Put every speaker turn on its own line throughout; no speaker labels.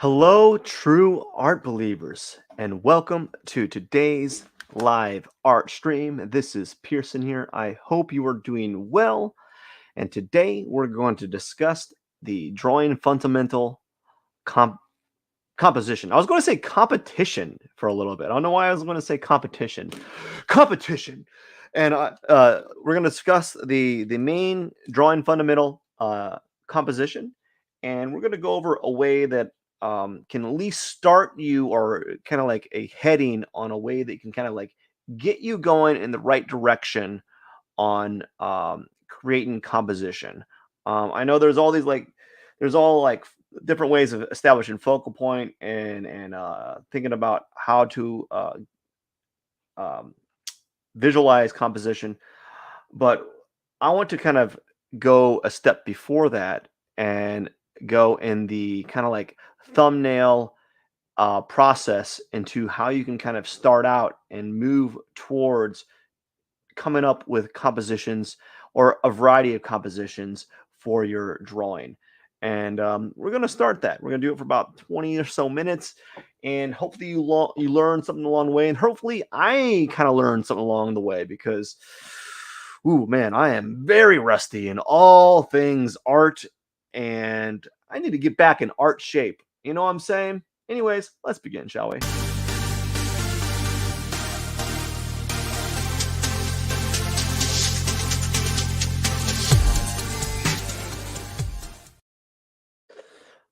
Hello, true art believers, and welcome to today's live art stream. This is Pierson here. I hope you are doing well. And today we're going to discuss the drawing fundamental composition. I was going to say competition for a little bit. I don't know why I was going to say competition. Competition. And we're going to discuss the main drawing fundamental composition. And we're going to go over a way that can at least start you, or kind of like a heading on a way that can kind of like get you going in the right direction on creating composition. I know there's all these there's all like different ways of establishing focal point and thinking about how to um, visualize composition, but I want to kind of go a step before that and go in the kind of like thumbnail process into how you can kind of start out and move towards coming up with compositions or a variety of compositions for your drawing. And we're going to start that. We're going to do it for about 20 or so minutes. And hopefully you learn something along the way. And hopefully I kind of learned something along the way because, ooh, man, I am very rusty in all things art. And I need to get back in art shape. You know what I'm saying? Anyways, let's begin, shall we?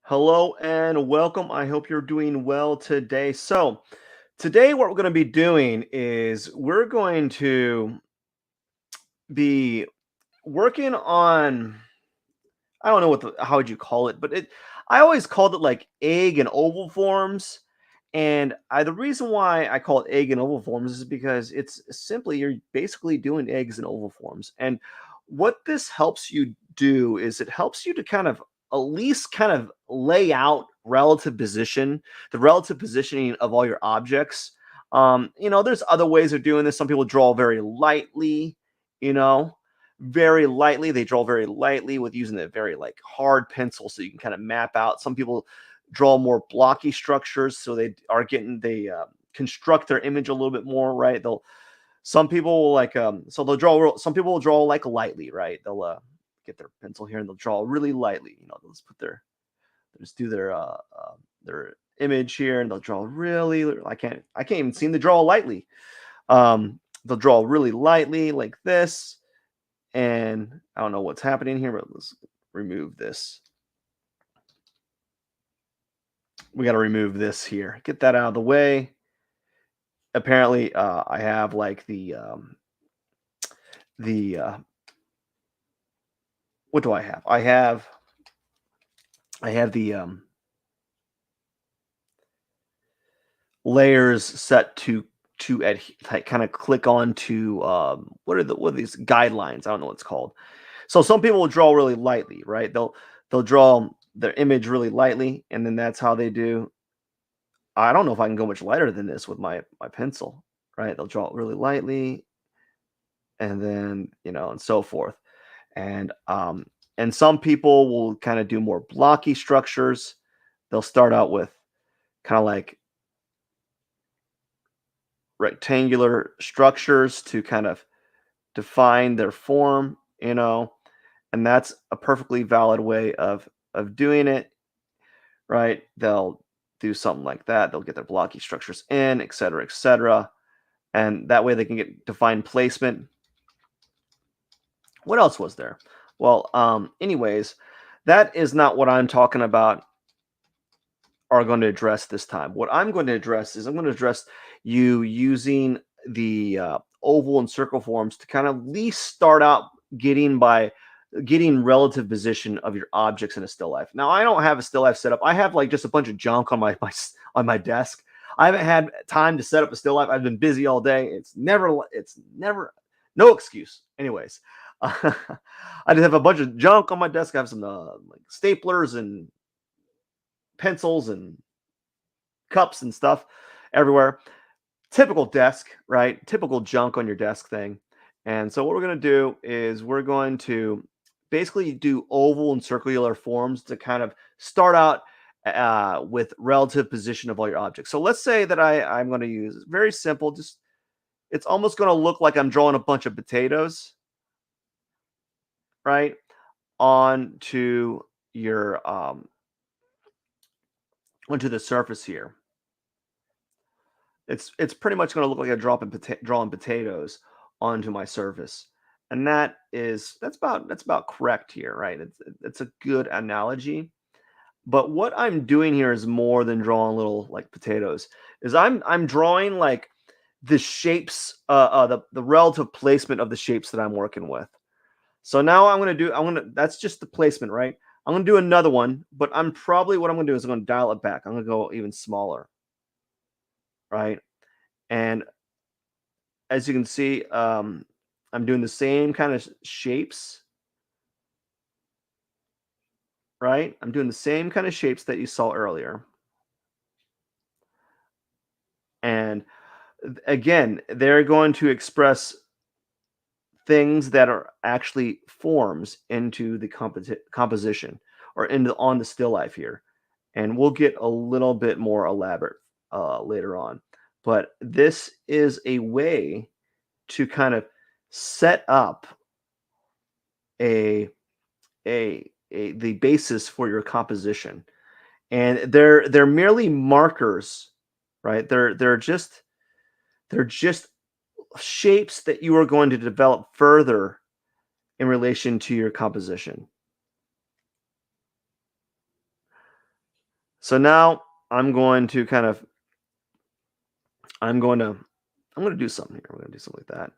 Hello and welcome. I hope you're doing well today. So, today, what we're going to be doing is we're going to be working on, I don't know how would you call it, but I always called it like egg and oval forms. And the reason why I call it egg and oval forms is because it's simply you're basically doing eggs and oval forms. And what this helps you do is it helps you to kind of at least kind of lay out the relative positioning of all your objects. There's other ways of doing this. Some people draw very lightly, you know, very lightly. They draw very lightly with using a very like hard pencil, so you can kind of map out. Some people draw more blocky structures, so they construct their image a little bit more, right? Some people will they'll draw. Some people will draw like lightly, right? They'll get their pencil here and they'll draw really lightly. They'll just they'll just do their image here and they'll draw really. I can't even seem to draw lightly. They'll draw really lightly like this, and I don't know what's happening here, but let's remove this. We got to remove this here. Get that out of the way. Apparently, I have like the what do I have? I have the layers set to kind of click on to what are these guidelines? I don't know what it's called. So some people will draw really lightly, right? They'll draw their image really lightly, and then that's how they do. I don't know if I can go much lighter than this with my pencil, right? They'll draw it really lightly, and then and so forth. And some people will kind of do more blocky structures. They'll start out with kind of like rectangular structures to kind of define their form, and that's a perfectly valid way of doing it, right? They'll do something like that. They'll get their blocky structures in, et cetera, et cetera. And that way they can get defined placement. What else was there? Well, anyways, that is not what I'm talking about or going to address this time. What I'm going to address is I'm going to address you using the oval and circle forms to kind of at least start out getting relative position of your objects in a still life. Now, I don't have a still life set up. I have like just a bunch of junk on my desk. I haven't had time to set up a still life. I've been busy all day. It's never no excuse. Anyways, I just have a bunch of junk on my desk. I have some like staplers and pencils and cups and stuff everywhere. Typical desk, right? Typical junk on your desk thing. And so what we're going to do is we're going to basically do oval and circular forms to kind of start out with relative position of all your objects. So let's say that I'm going to use very simple, just it's almost going to look like I'm drawing a bunch of potatoes, right, onto your onto the surface here. It's pretty much going to look like a drawing potatoes onto my surface, and that's about correct here, right? It's a good analogy. But what I'm doing here is more than drawing little like potatoes. Is I'm drawing like the shapes, the relative placement of the shapes that I'm working with. So now I'm gonna that's just the placement, right? I'm gonna do another one, but what I'm gonna do is I'm gonna dial it back. I'm gonna go even smaller, right? And as you can see, I'm doing the same kind of shapes, right? I'm doing the same kind of shapes that you saw earlier. And again, they're going to express things that are actually forms into the composition or into on the still life here. And we'll get a little bit more elaborate later on. But this is a way to kind of set up a the basis for your composition. And they're merely markers, right? They're just shapes that you are going to develop further in relation to your composition. So now I'm going to I'm going to do something here. We're going to do something like that.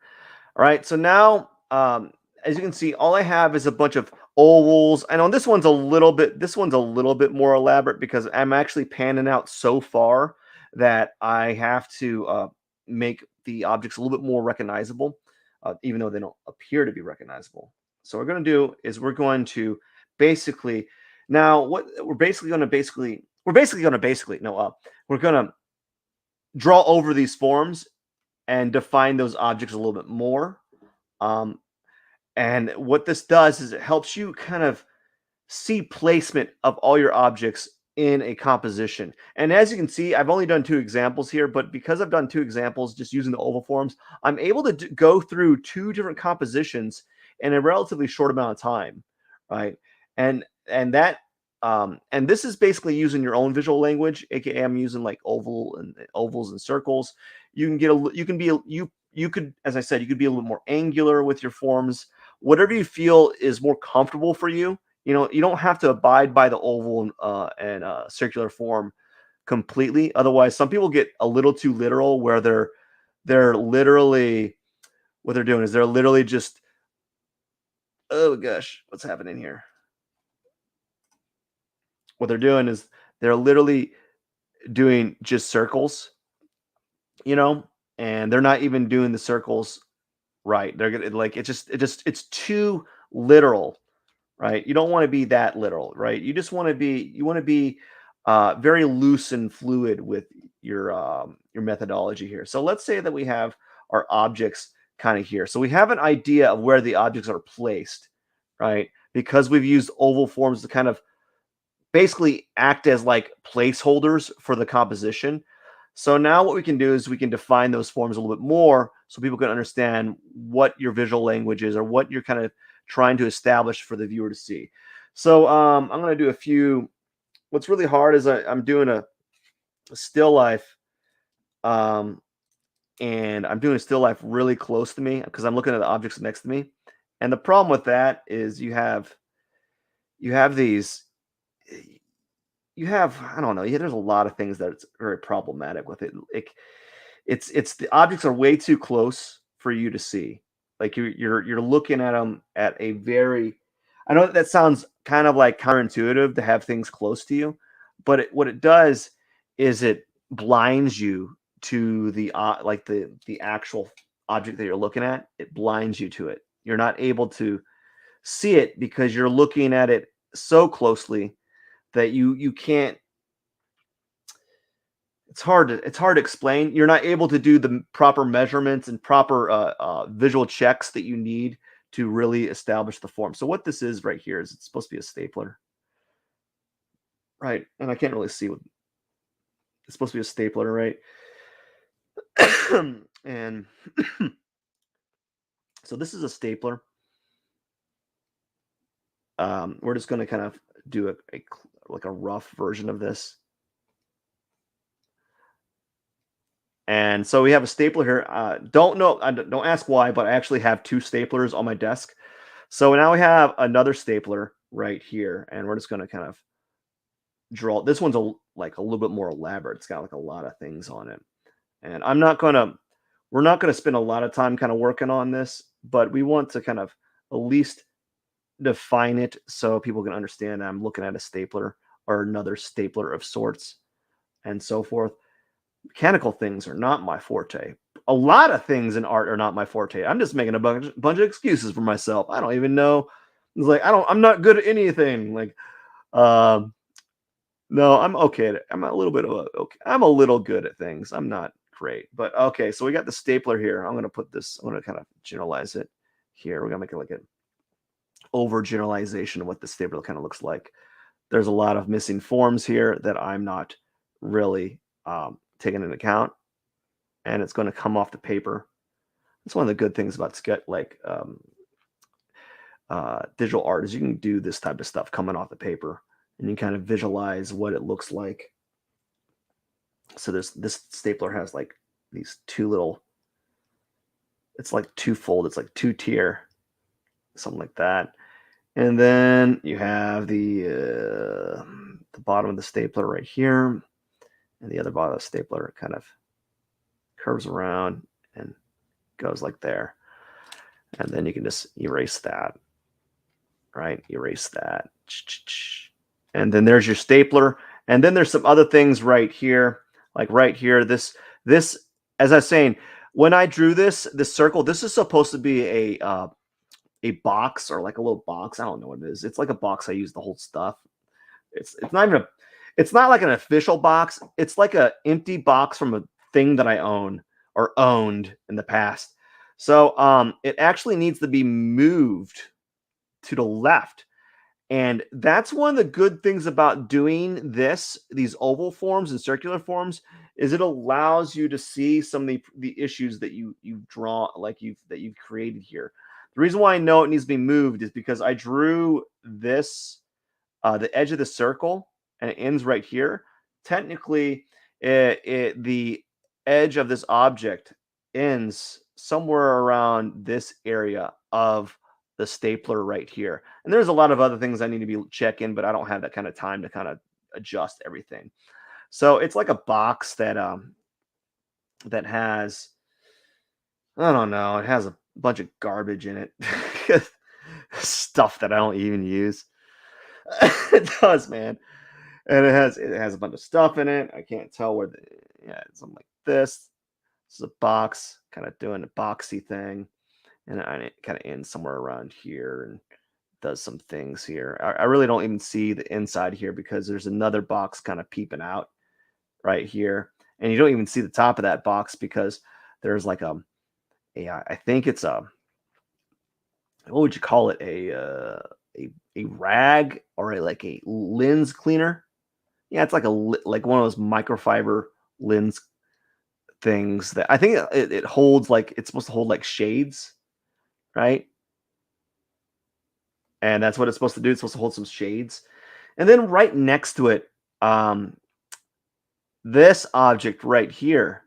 All right. So now, as you can see, all I have is a bunch of ovals. And on this one's a little bit more elaborate because I'm actually panning out so far that I have to make the objects a little bit more recognizable, even though they don't appear to be recognizable. So what we're going to do is we're going to basically now what we're basically going to basically we're basically going to basically no we're going to draw over these forms and define those objects a little bit more. Um, and what this does is it helps you kind of see placement of all your objects in a composition. And as you can see, I've only done two examples here, but because I've done two examples just using the oval forms, I'm able to go through two different compositions in a relatively short amount of time, right? And this is basically using your own visual language, aka I'm using like ovals and circles. You can get a you can be you could, as I said, you could be a little more angular with your forms, whatever you feel is more comfortable for you. You know, you don't have to abide by the oval and circular form completely. Otherwise, some people get a little too literal, where they're literally what they're doing is they're literally just oh gosh, what's happening here? What they're doing is they're literally doing just circles, you know, and they're not even doing the circles right. They're gonna like it's too literal, right? You don't want to be that literal, right? You want to be very loose and fluid with your methodology here. So let's say that we have our objects kind of here. So we have an idea of where the objects are placed, right? Because we've used oval forms to kind of basically act as like placeholders for the composition. So now what we can do is we can define those forms a little bit more so people can understand what your visual language is or what you're kind of trying to establish for the viewer to see. So I'm going to do a few. What's really hard is I'm doing a still life, and I'm doing a still life really close to me because I'm looking at the objects next to me. And the problem with that is you have these you have I don't know. Yeah, there's a lot of things that it's very problematic with it. It's the objects are way too close for you to see. Like you're looking at them at a very. I know that sounds kind of like counterintuitive to have things close to you, but what it does is it blinds you to the actual object that you're looking at. It blinds you to it. You're not able to see it because you're looking at it so closely that you can't it's hard to explain. You're not able to do the proper measurements and proper visual checks that you need to really establish the form. So what this is right here is it's supposed to be a stapler, right? And I can't really see what it's supposed to be a stapler, right? And so this is a stapler. We're just going to kind of do like a rough version of this. And so we have a stapler here. Don't know, don't ask why, but I actually have two staplers on my desk. So now we have another stapler right here, and we're just going to kind of draw. This one's like a little bit more elaborate. It's got like a lot of things on it, and we're not going to spend a lot of time kind of working on this, but we want to kind of at least define it so people can understand I'm looking at a stapler or another stapler of sorts and so forth. Mechanical things are not my forte. A lot of things in art are not my forte. I'm just making a bunch of excuses for myself. I don't even know. It's like I'm not good at anything. Like, um, no, I'm okay at it. I'm a little bit of okay. I'm a little good at things. I'm not great, but okay. So we got the stapler here. I'm gonna put this. I'm gonna kind of generalize it here. We're gonna make it like an overgeneralization of what the stapler kind of looks like. There's a lot of missing forms here that I'm not really taking into account, and it's going to come off the paper. That's one of the good things about digital art is you can do this type of stuff coming off the paper, and you kind of visualize what it looks like. So this stapler has like these two little. It's like twofold. It's like two tier, something like that. And then you have the bottom of the stapler right here, and the other bottom of the stapler kind of curves around and goes like there. And then you can just erase that, right? Erase that. And then there's your stapler. And then there's some other things right here, like right here. This, as I was saying, when I drew this circle, this is supposed to be a box or like a little box. I don't know what it is. It's like a box I use to hold stuff. It's not even it's not like an official box. It's like an empty box from a thing that I own or owned in the past. So it actually needs to be moved to the left. And that's one of the good things about doing these oval forms and circular forms, is it allows you to see some of the issues that you've drawn, like you've created here. The reason why I know it needs to be moved is because I drew this the edge of the circle and it ends right here. Technically, the edge of this object ends somewhere around this area of the stapler right here. And there's a lot of other things I need to be checking, but I don't have that kind of time to kind of adjust everything. So it's like a box that has, I don't know, it has a bunch of garbage in it. Stuff that I don't even use. It does, man. And it has a bunch of stuff in it. I can't tell where something like this. This is a box, kind of doing a boxy thing. And it kind of ends somewhere around here and does some things here. I really don't even see the inside here because there's another box kind of peeping out right here. And you don't even see the top of that box because there's like I think it's what would you call it? A rag or like a lens cleaner. Yeah, it's like like one of those microfiber lens things that I think it holds, like it's supposed to hold like shades, right? And that's what it's supposed to do. It's supposed to hold some shades. And then right next to it, this object right here,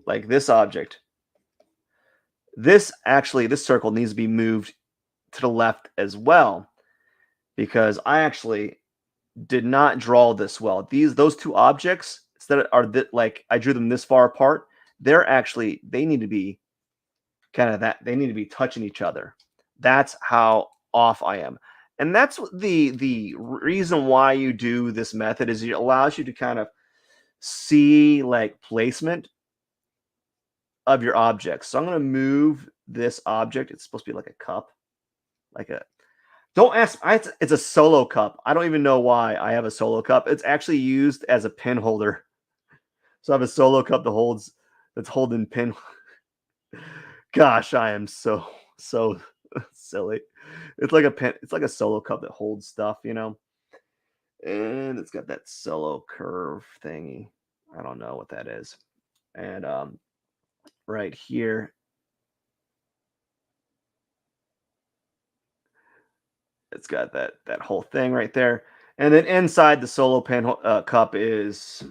like this object, this circle needs to be moved to the left as well, because I actually did not draw this well. Those two objects, instead of like I drew them this far apart, they need to be kind of that. They need to be touching each other. That's how off I am. And that's the reason why you do this method, is it allows you to kind of see like placement of your objects. So I'm going to move this object. It's supposed to be like a cup, like a don't ask. It's a solo cup. I don't even know why I have a solo cup. It's actually used as a pen holder. So I have a solo cup that's holding pen. Gosh, I am so silly. It's like a pen. It's like a solo cup that holds stuff. And it's got that solo curve thingy. I don't know what that is. And right here, it's got that whole thing right there. And then inside the solo pen cup is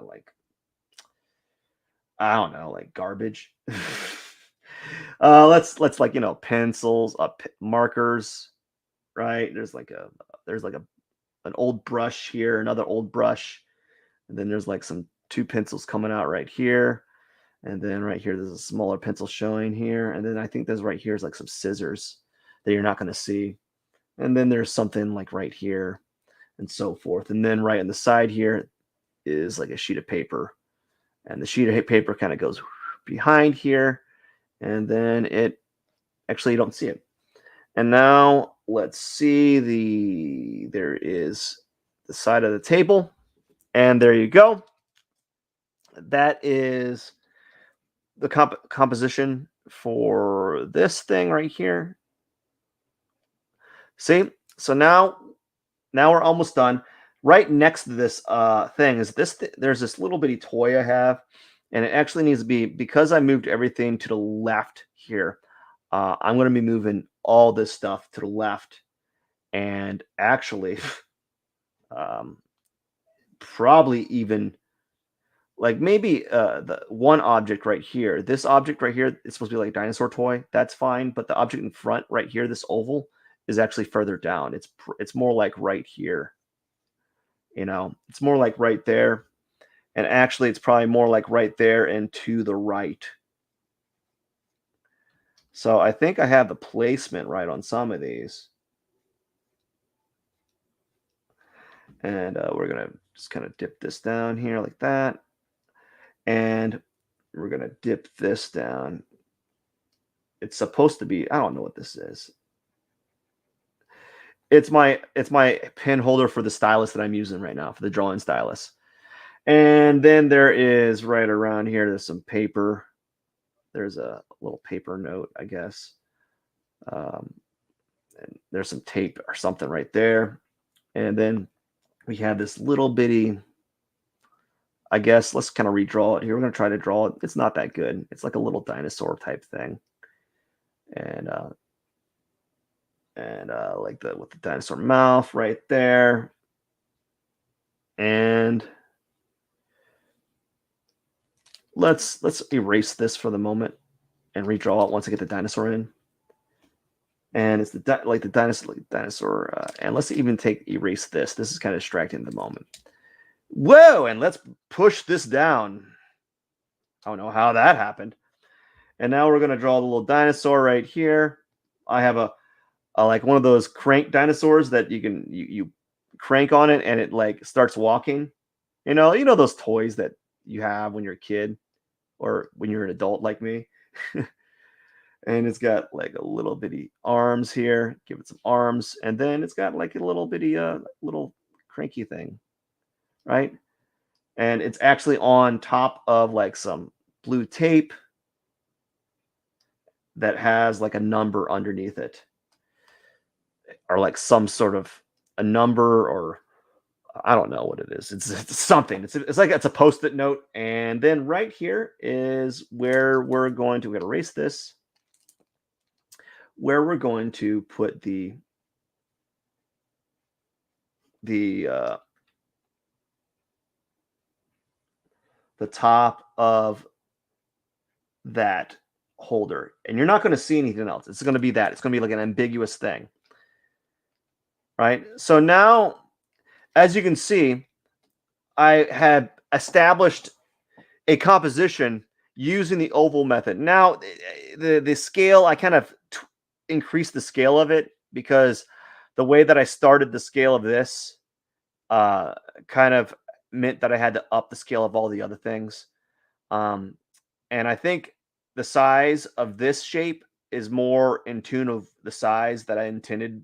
like, I don't know, like garbage. Let's like, pencils, markers, right? There's like an old brush here, another old brush, and then there's like some two pencils coming out right here, and then right here there's a smaller pencil showing here, and then I think there's right here is like some scissors that you're not going to see, and then there's something like right here, and so forth, and then right on the side here is like a sheet of paper, and the sheet of paper kind of goes behind here, and then it actually you don't see it. And now let's see there is the side of the table, and there you go. That is the composition for this thing right here. See? So now we're almost done. Right next to this thing is there's this little bitty toy I have, and it actually needs to be, because I moved everything to the left here. I'm going to be moving all this stuff to the left, and actually, um, probably even like maybe the one object right here. This object right here is supposed to be like a dinosaur toy. That's fine, but the object in front right here, this oval, is actually further down. It's more like right here. It's more like right there, and actually, it's probably more like right there and to the right. So I think I have the placement right on some of these. And we're going to just kind of dip this down here like that. And we're going to dip this down. It's supposed to be, I don't know what this is. It's my pen holder for the stylus that I'm using right now, for the drawing stylus. And then there is right around here, there's some paper. There's a little paper note, I guess. And there's some tape or something right there. And then we have this little bitty, I guess, let's kind of redraw it here. We're going to try to draw it. It's not that good. It's like a little dinosaur type thing. And like with the dinosaur mouth right there. And let's erase this for the moment and redraw it once I get the dinosaur in. And it's the dinosaur. And let's even erase this. This is kind of distracting at the moment. Whoa! And let's push this down. I don't know how that happened. And now we're going to draw the little dinosaur right here. I have a like one of those crank dinosaurs that you crank on it and it like starts walking. You know those toys that you have when you're a kid or when you're an adult like me. And it's got like a little bitty arms here. Give it some arms, and then it's got like a little bitty little cranky thing, right? And it's actually on top of like some blue tape that has like a number underneath it, or like some sort of a number, or I don't know what it is. It's something. It's like it's a post-it note. And then right here is where we're going to erase this, where we're going to put the top of that holder. And you're not going to see anything else. It's going to be that. It's going to be like an ambiguous thing. Right? So now, as you can see, I have established a composition using the oval method. Now, the scale, I kind of increased the scale of it because the way that I started the scale of this kind of meant that I had to up the scale of all the other things. And I think the size of this shape is more in tune of the size that I intended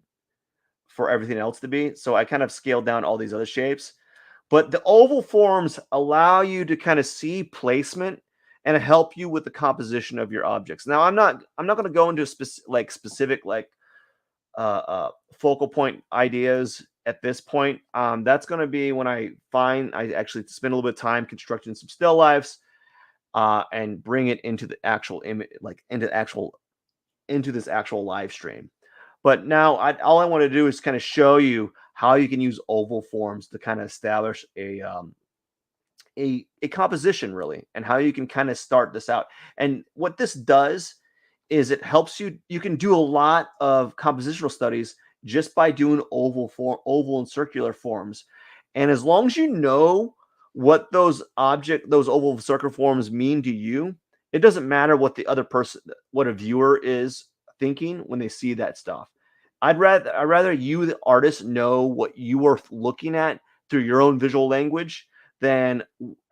for everything else to be. So I kind of scaled down all these other shapes. But the oval forms allow you to kind of see placement and help you with the composition of your objects. Now, I'm not going to go into specific focal point ideas at this point. That's going to be when I actually spend a little bit of time constructing some still lifes and bring it into the actual image, like into this actual live stream. But now all I want to do is kind of show you how you can use oval forms to kind of establish a composition really, and how you can kind of start this out. And what this does is it helps you can do a lot of compositional studies just by doing oval and circular forms. And as long as you know what those oval and circular forms mean to you, it doesn't matter what the other person, what a viewer is thinking when they see that stuff. I'd rather you, the artist, know what you are looking at through your own visual language than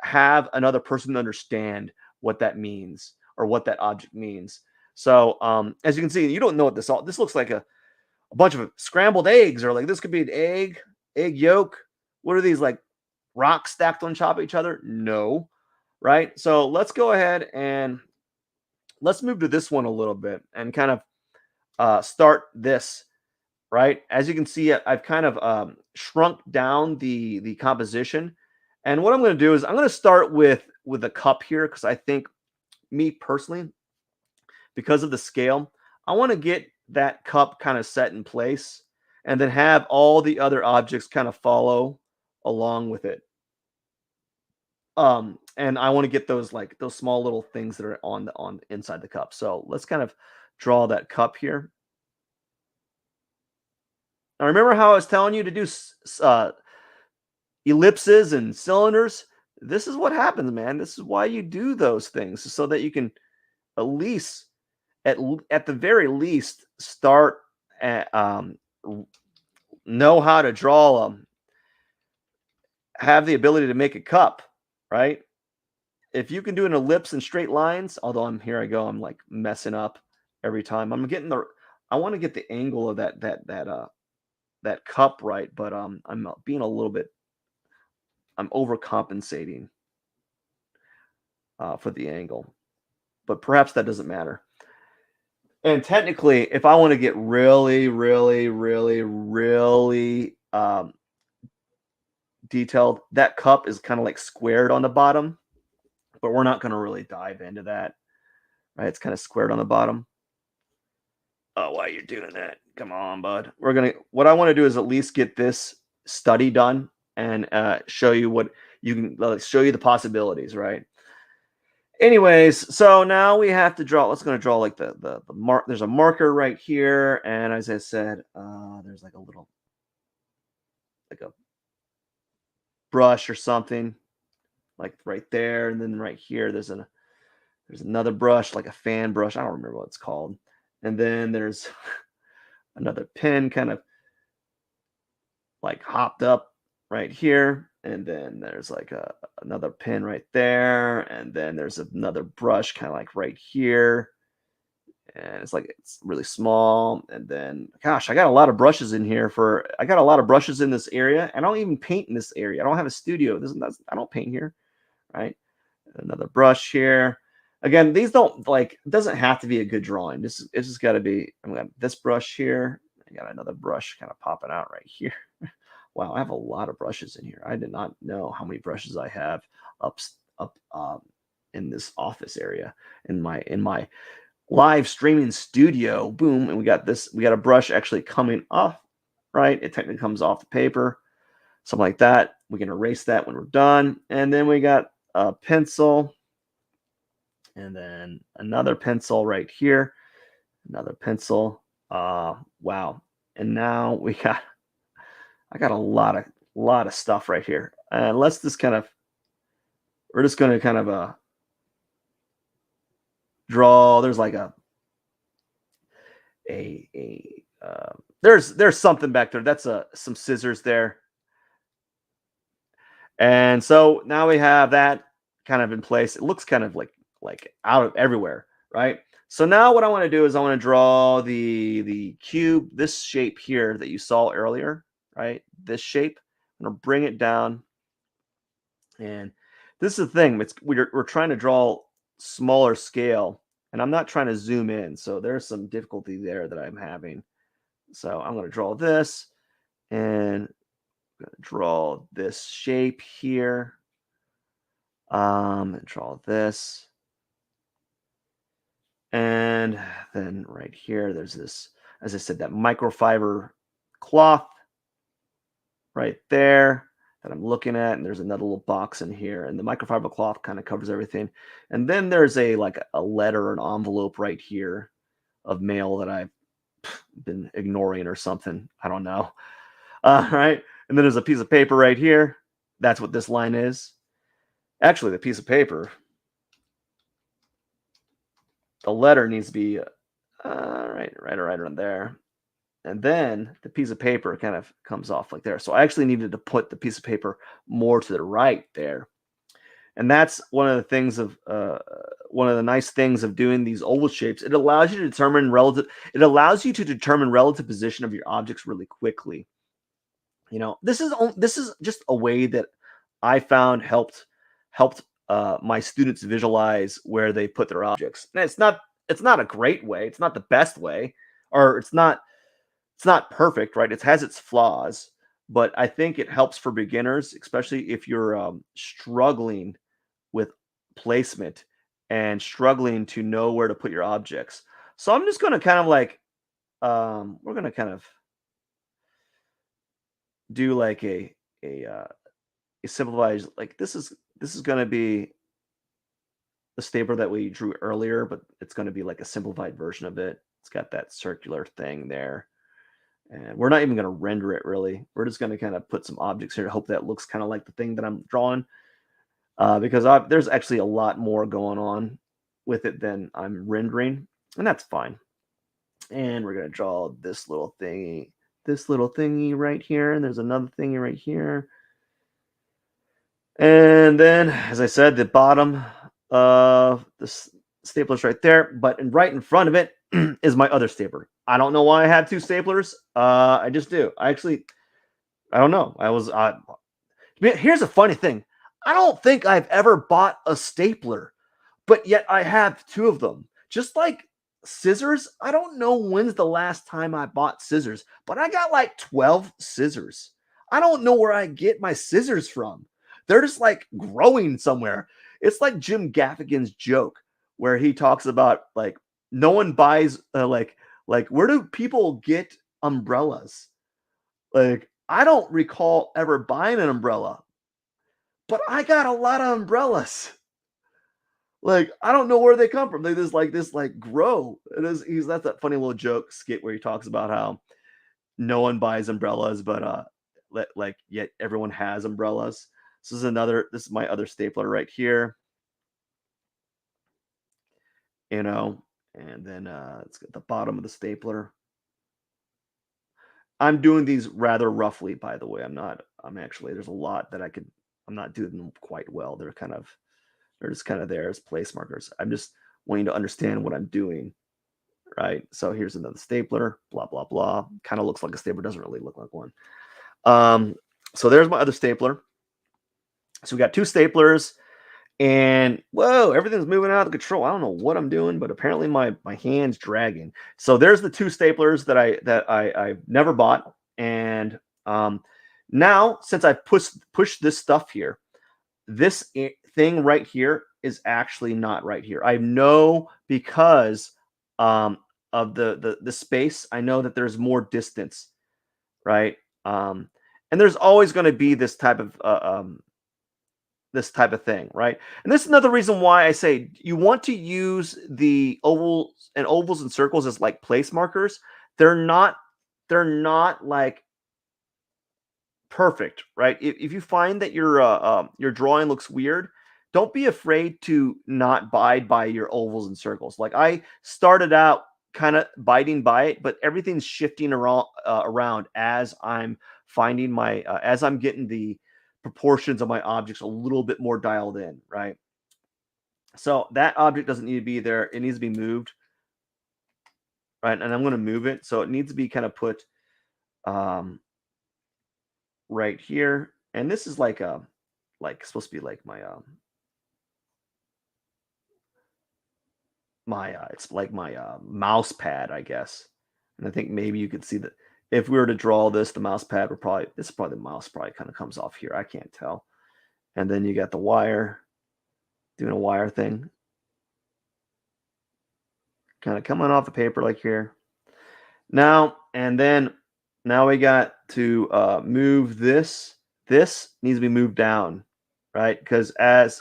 have another person understand what that means or what that object means. So as you can see, you don't know what this looks like, a bunch of scrambled eggs, or like this could be an egg yolk. What are these, like rocks stacked on top of each other? No, right? So let's go ahead and let's move to this one a little bit and kind of start this. Right, as you can see, I've kind of shrunk down the composition, and what I'm going to do is I'm going to start with a cup here, because I think, me personally, because of the scale, I want to get that cup kind of set in place, and then have all the other objects kind of follow along with it. And I want to get those, like those small little things that are on inside the cup. So let's kind of draw that cup here. Now, remember how I was telling you to do ellipses and cylinders? This is what happens, man. This is why you do those things, so that you can at least, at the very least, start at, know how to draw them, have the ability to make a cup, right? If you can do an ellipse and straight lines, although here I go, I'm like messing up every time. I want to get the angle of that cup right, but I'm being a little bit, I'm overcompensating for the angle, but perhaps that doesn't matter. And technically, if I want to get really, really, really, really detailed, that cup is kind of like squared on the bottom, but we're not going to really dive into that, right? It's kind of squared on the bottom. Oh, why are you doing that? Come on, bud. What I want to do is at least get this study done and show you what you can, show you the possibilities, right? Anyways, so now we have to draw. Let's going to draw like the mark. There's a marker right here, and as I said, there's like a little, like a brush or something, like right there, and then right here there's another brush, like a fan brush. I don't remember what it's called. And then there's another pen kind of like hopped up right here. And then there's like another pin right there. And then there's another brush kind of like right here. And it's really small. And then, gosh, I got a lot of brushes in here I got a lot of brushes in this area. And I don't even paint in this area. I don't have a studio. I don't paint here, right? Another brush here. Again, these don't, like, it doesn't have to be a good drawing. It's just got to be, I'm got this brush here. I got another brush kind of popping out right here. Wow, I have a lot of brushes in here. I did not know how many brushes I have up in this office area, in my live streaming studio. Boom, and we got a brush actually coming off, right? It technically comes off the paper, something like that. We can erase that when we're done. And then we got a pencil, and then another pencil right here, another pencil. Wow. And now I got a lot of stuff right here. And we're just going to kind of draw. There's like there's something back there. That's some scissors there. And so now we have that kind of in place. It looks kind of like out of everywhere, right? So now what I want to do is I want to draw the cube, this shape here that you saw earlier, right? This shape. I'm going to bring it down. And this is the thing. We're trying to draw smaller scale, and I'm not trying to zoom in. So there's some difficulty there that I'm having. So I'm going to draw this, and going to draw this shape here. And draw this. And then right here, there's this, as I said, that microfiber cloth right there that I'm looking at. And there's another little box in here. And the microfiber cloth kind of covers everything. And then there's a like a letter, an envelope right here of mail that I've been ignoring or something. I don't know. Right. And then there's a piece of paper right here. That's what this line is. Actually, the piece of paper, the letter needs to be right around there. And then the piece of paper kind of comes off like there. So I actually needed to put the piece of paper more to the right there. And that's one of the things of one of the nice things of doing these oval shapes. It allows you to determine relative. It allows you to determine relative position of your objects really quickly. You know, this is just a way that I found helped my students visualize where they put their objects. And it's not a great way. It's not the best way, or it's not perfect, right? It has its flaws, but I think it helps for beginners, especially if you're struggling with placement and struggling to know where to put your objects. So I'm just going to kind of like we're going to kind of do like a simplified, like this is going to be the stapler that we drew earlier, but it's going to be like a simplified version of it. It's got that circular thing there. And we're not even going to render it really. We're just going to kind of put some objects here to hope that looks kind of like the thing that I'm drawing. Because there's actually a lot more going on with it than I'm rendering, and that's fine. And we're going to draw this little thingy right here, and there's another thingy right here. And then, as I said, the bottom of the stapler's right there, but right in front of it is my other stapler. I don't know why I have two staplers. I just do. I don't know. Here's a funny thing. I don't think I've ever bought a stapler, but yet I have two of them. Just like scissors, I don't know when's the last time I bought scissors, but I got like 12 scissors. I don't know where I get my scissors from. They're just like growing somewhere. It's like Jim Gaffigan's joke where he talks about like no one buys like where do people get umbrellas? Like I don't recall ever buying an umbrella, but I got a lot of umbrellas. Like I don't know where they come from. They just like this like grow. That's that funny little joke skit where he talks about how no one buys umbrellas, but like yet everyone has umbrellas. This is my other stapler right here. You know, and then let's get the bottom of the stapler. I'm doing these rather roughly, by the way. I'm actually there's a lot that I'm not doing them quite well. They're just kind of there as place markers. I'm just wanting to understand what I'm doing, right? So here's another stapler, blah, blah, blah. Kind of looks like a stapler, doesn't really look like one. So there's my other stapler. So we got two staplers, and whoa, everything's moving out of control. I don't know what I'm doing, but apparently my hand's dragging. So there's the two staplers that I've never bought, and now since I've pushed this stuff here, this thing right here is actually not right here. I know because of the space. I know that there's more distance, right? And there's always going to be this type of thing, right? And this is another reason why I say you want to use the ovals and circles as like place markers. They're not like perfect, right? If you find that your drawing looks weird, don't be afraid to not abide by your ovals and circles. Like I started out kind of biting by it, but everything's shifting around as I'm finding as I'm getting the proportions of my objects a little bit more dialed in, right? So that object doesn't need to be there. It needs to be moved, right? And I'm going to move it. So it needs to be kind of put right here. And this is like supposed to be like it's like my mouse pad, I guess. And I think maybe you could see that if we were to draw this, the mouse pad would probably, this is probably the mouse probably kind of comes off here. I can't tell. And then you got the wire, doing a wire thing. Kind of coming off the paper like here. Now, and then now we got to move this. This needs to be moved down, right? Because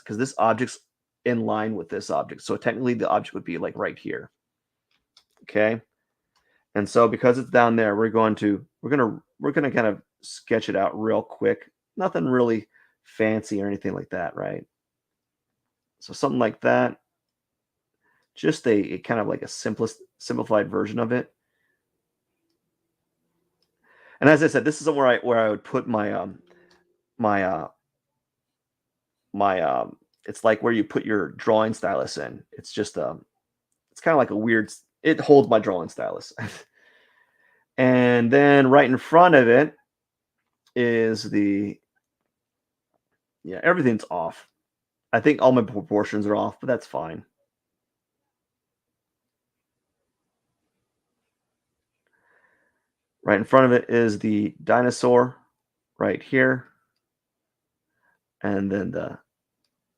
this object's in line with this object. So technically the object would be like right here. Okay. And so because it's down there, we're gonna kind of sketch it out real quick. Nothing really fancy or anything like that, right? So something like that. Just a kind of like a simplified version of it. And as I said, this is where I would put my my it's like where you put your drawing stylus in. It's just it's kind of like a weird, it holds my drawing stylus. And then right in front of it is everything's off. I think all my proportions are off, but that's fine. Right in front of it is the dinosaur right here. And then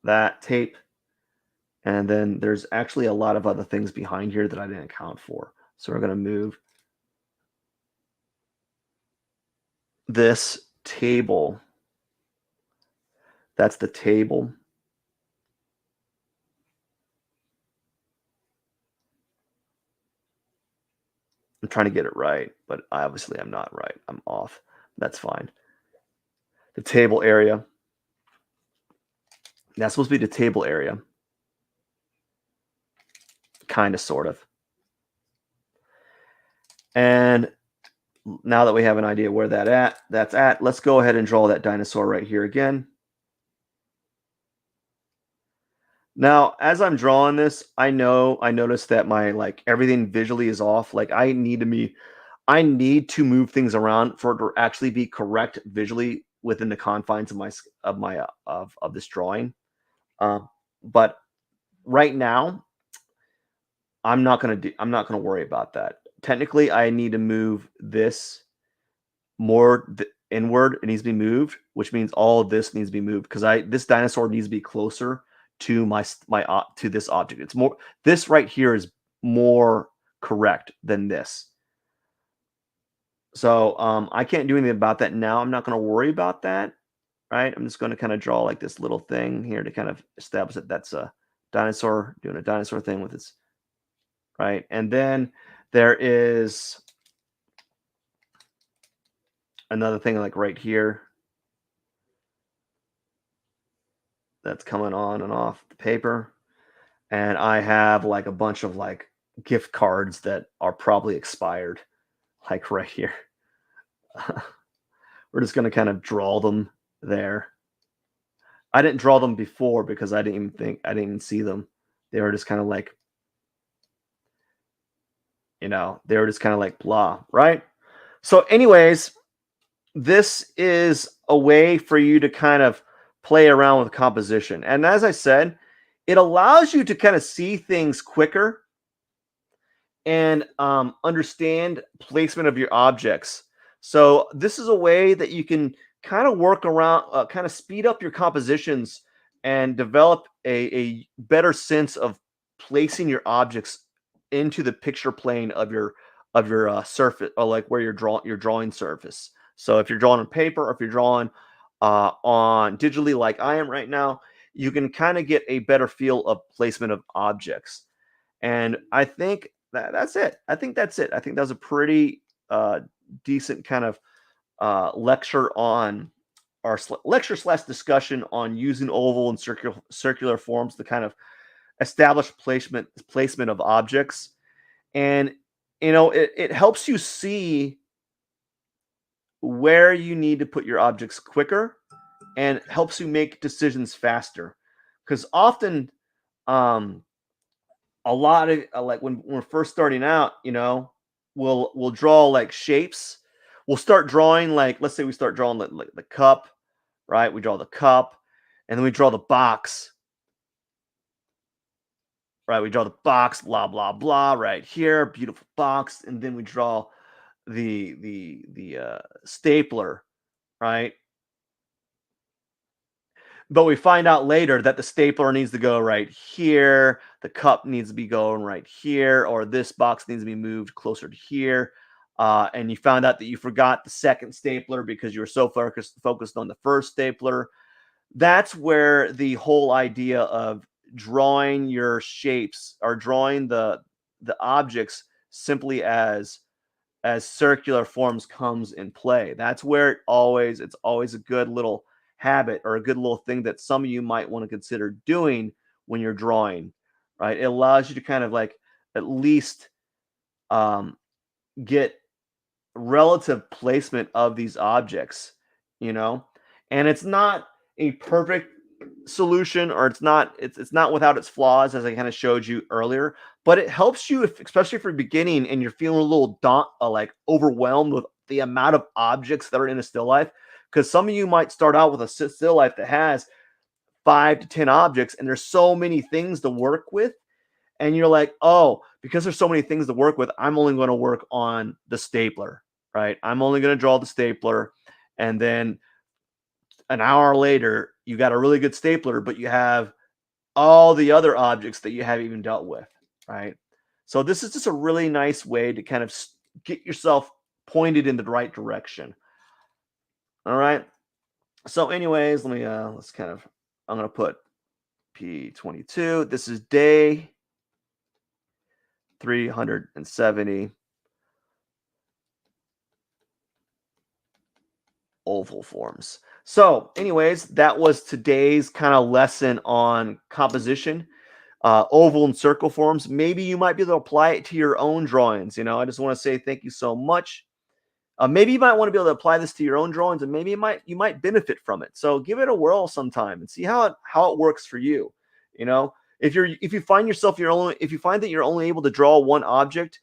that tape. And then there's actually a lot of other things behind here that I didn't account for. So we're going to move this table. That's the table. I'm trying to get it right, but obviously I'm not right. I'm off. That's fine. The table area. That's supposed to be the table area. Kind of, sort of. And now that we have an idea where that's at, let's go ahead and draw that dinosaur right here again. Now, as I'm drawing this, I noticed that my everything visually is off. Like I need to move things around for it to actually be correct visually within the confines of this drawing. But right now, I'm not gonna worry about that. Technically, I need to move this more inward. It needs to be moved, which means all of this needs to be moved because this dinosaur needs to be closer to to this object. It's more, this right here is more correct than this. So I can't do anything about that now. I'm not going to worry about that, right? I'm just going to kind of draw like this little thing here to kind of establish that that's a dinosaur doing a dinosaur thing with its, right? And then there is another thing like right here that's coming on and off the paper. And I have like a bunch of like gift cards that are probably expired, like right here. We're just going to kind of draw them there. I didn't draw them before because I didn't even see them. They were just kind of like, they were just kind of like blah, right? So anyways, this is a way for you to kind of play around with composition. And as I said, it allows you to kind of see things quicker and understand placement of your objects. So this is a way that you can kind of work around, kind of speed up your compositions and develop a better sense of placing your objects into the picture plane of your surface, or like where your drawing surface. So if you're drawing on paper, or if you're drawing on digitally like I am right now, you can kind of get a better feel of placement of objects. And I think that's it. I think that's it. I think that was a pretty decent kind of lecture on our lecture slash discussion on using oval and circular forms to kind of establish placement of objects. And it helps you see where you need to put your objects quicker and helps you make decisions faster. Because often a lot of like when we're first starting out, we'll draw like shapes. We'll start drawing, like, let's say we start drawing like the cup, right? We draw the cup, and then we draw the box, right? We draw the box, blah blah blah, right here, beautiful box, and then we draw the stapler, right? But we find out later that the stapler needs to go right here, the cup needs to be going right here, or this box needs to be moved closer to here. And you found out that you forgot the second stapler because you were so focused on the first stapler. That's where the whole idea of drawing your shapes or drawing the objects simply as circular forms comes in play. That's where it's always a good little habit or a good little thing that some of you might want to consider doing when you're drawing, right? It allows you to kind of like at least um, get relative placement of these objects, you know, and it's not a perfect solution, or it's not without its flaws, as I kind of showed you earlier, but it helps you if, especially if you're beginning and you're feeling a little like overwhelmed with the amount of objects that are in a still life, because some of you might start out with a still life that has 5 to 10 objects and there's so many things to work with, and you're like, oh, because there's so many things to work with, I'm only going to work on the stapler, right? I'm only going to draw the stapler. And then an hour later, you got a really good stapler, but you have all the other objects that you haven't even dealt with, right? So this is just a really nice way to kind of get yourself pointed in the right direction. All right. So anyways, let's kind of, I'm going to put P22. This is day 370 oval forms. So anyways, that was today's kind of lesson on composition, oval and circle forms. Maybe you might be able to apply it to your own drawings. I just want to say thank you so much. Maybe you might want to be able to apply this to your own drawings, and maybe you might benefit from it. So give it a whirl sometime and see how it works for you. If you find if you find that you're only able to draw one object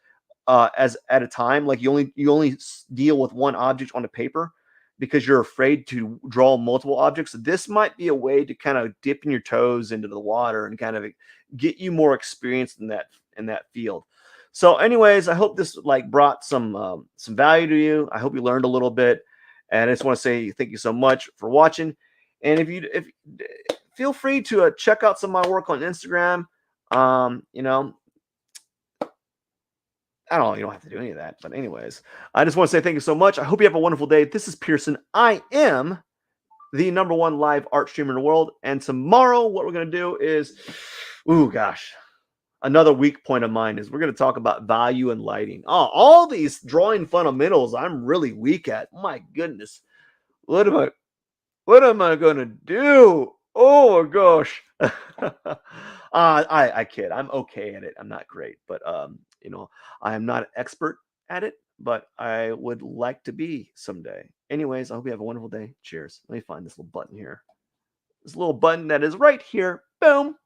as at a time, like you only deal with one object on a paper because you're afraid to draw multiple objects, this might be a way to kind of dip in your toes into the water and kind of get you more experience in that field. So, anyways, I hope this like brought some value to you. I hope you learned a little bit, and I just want to say thank you so much for watching. And if feel free to check out some of my work on Instagram. You know, I don't know, you don't have to do any of that, but anyways, I just want to say thank you so much. I hope you have a wonderful day. This is Pierson. I am the #1 live art streamer in the world, and tomorrow what we're gonna do is, ooh gosh. Another weak point of mine is we're going to talk about value and lighting. Oh, all these drawing fundamentals I'm really weak at. My goodness. What am I what am I going to do? Oh my gosh. I kid. I'm okay at it. I'm not great, but I am not an expert at it, but I would like to be someday. Anyways, I hope you have a wonderful day. Cheers. Let me find this little button here. This little button that is right here. Boom.